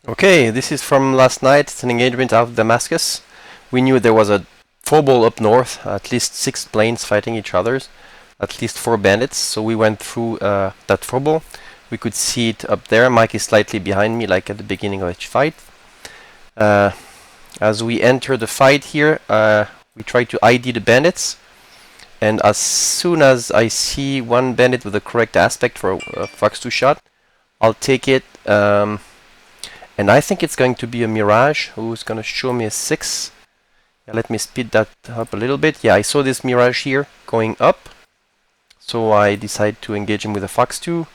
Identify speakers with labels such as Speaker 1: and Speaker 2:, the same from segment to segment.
Speaker 1: Okay, this is from last night. It's an engagement out of Damascus. We knew there was a furball up north, at least 6 planes fighting each other, at least 4 bandits. So we went through that furball. We could see it up there. Mike is slightly behind me, like at the beginning of each fight. As we enter the fight here, we try to ID the bandits. And as soon as I see one bandit with the correct aspect for a Fox 2 shot, I'll take it. And I think it's going to be a Mirage who's going to show me a 6. Yeah, let me speed that up a little bit. Yeah, I saw this Mirage here going up. So I decide to engage him with a Fox 2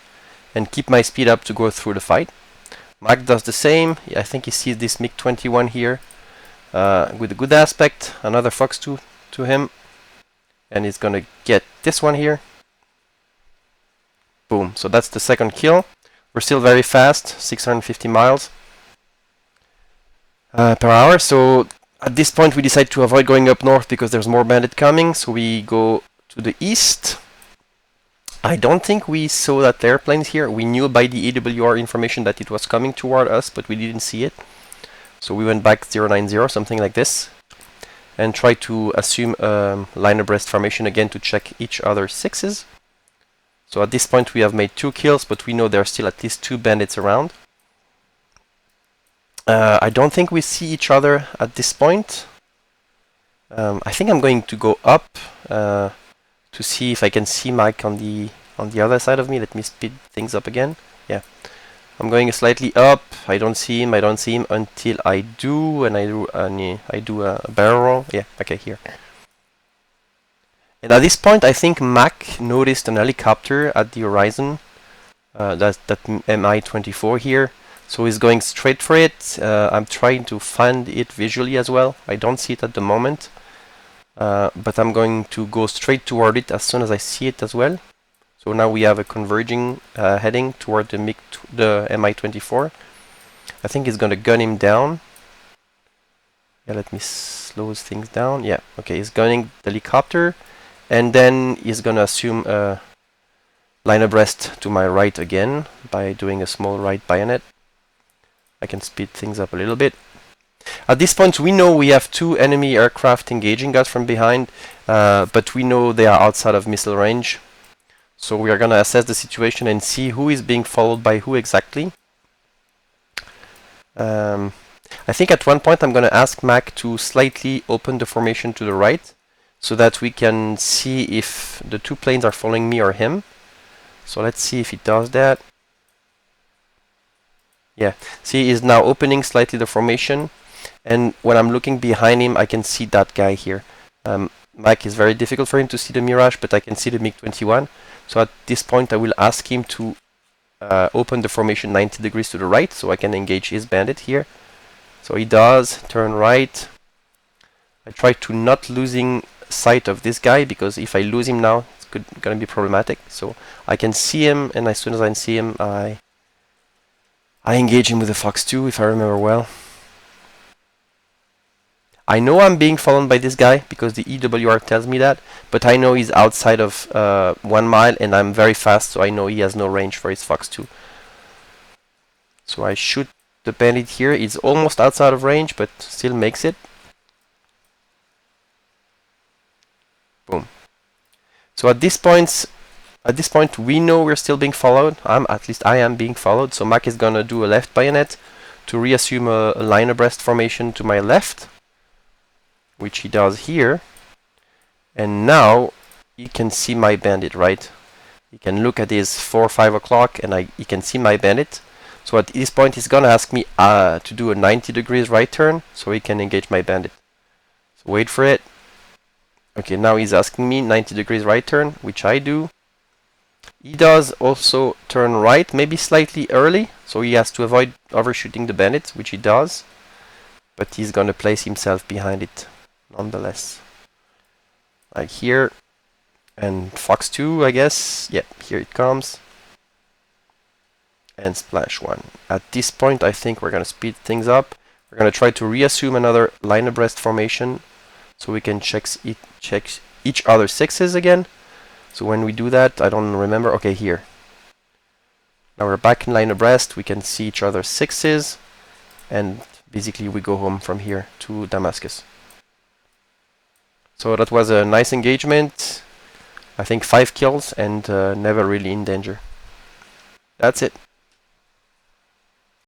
Speaker 1: and keep my speed up to go through the fight. Mac does the same. Yeah, I think he sees this MiG-21 here with a good aspect. Another Fox 2 to him. And he's going to get this one here. Boom. So that's the second kill. We're still very fast, 650 miles. Per hour. So at this point we decide to avoid going up north because there's more bandit coming, so we go to the east. I don't think we saw that airplanes here. We knew by the AWR information that it was coming toward us, but we didn't see it. So we went back 090, something like this, and tried to assume line abreast formation again to check each other's 6s. So at this point we have made 2 kills, but we know there are still at least 2 bandits around. I don't think we see each other at this point. I think I'm going to go up to see if I can see Mike on the other side of me. Let me speed things up again. Yeah, I'm going slightly up. I don't see him. I don't see him until I do, and I do a barrel roll. Yeah, okay, here. And at this point, I think Mac noticed an helicopter at the horizon. That's that Mi-24 here. So he's going straight for it. I'm trying to find it visually as well. I don't see it at the moment. But I'm going to go straight toward it as soon as I see it as well. So now we have a converging heading toward the Mi-24. I think he's going to gun him down. Yeah, let me slow things down. Yeah, okay, he's gunning the helicopter. And then he's going to assume line abreast to my right again by doing a small right bayonet. I can speed things up a little bit. At this point we know we have 2 enemy aircraft engaging us from behind, but we know they are outside of missile range. So we are going to assess the situation and see who is being followed by who exactly. I think at one point I'm going to ask Mac to slightly open the formation to the right, so that we can see if the 2 planes are following me or him. So let's see if he does that. Yeah, see, he's now opening slightly the formation, and when I'm looking behind him I can see that guy here. Mike is very difficult for him to see the Mirage, but I can see the MiG-21. So at this point I will ask him to open the formation 90 degrees to the right, so I can engage his bandit here. So he does, turn right. I try to not losing sight of this guy, because if I lose him now it's gonna be problematic. So I can see him, and as soon as I see him I engage him with a Fox 2, if I remember well. I know I'm being followed by this guy because the EWR tells me that, but I know he's outside of 1 mile, and I'm very fast, so I know he has no range for his Fox 2. So I shoot the bandit here. He's almost outside of range, but still makes it. Boom. So at this point we know we're still being followed. At least I am being followed. So Mac is gonna do a left bayonet to reassume a line abreast formation to my left, which he does here. And now he can see my bandit, right? He can look at his 4 or 5 o'clock, and he can see my bandit. So at this point he's gonna ask me to do a 90 degrees right turn so he can engage my bandit. So wait for it. Okay, now he's asking me 90 degrees right turn, which I do. He does also turn right, maybe slightly early, so he has to avoid overshooting the bandit, which he does. But he's gonna place himself behind it nonetheless. Like here. And Fox 2, I guess. Yep, here it comes. And splash 1. At this point I think we're gonna speed things up. We're gonna try to reassume another line abreast formation, so we can check each other's 6s again. So when we do that, I don't remember. Okay, here. Now we're back in line abreast. We can see each other's 6s. and basically we go home from here to Damascus. So that was a nice engagement. I think 5 kills and never really in danger. That's it.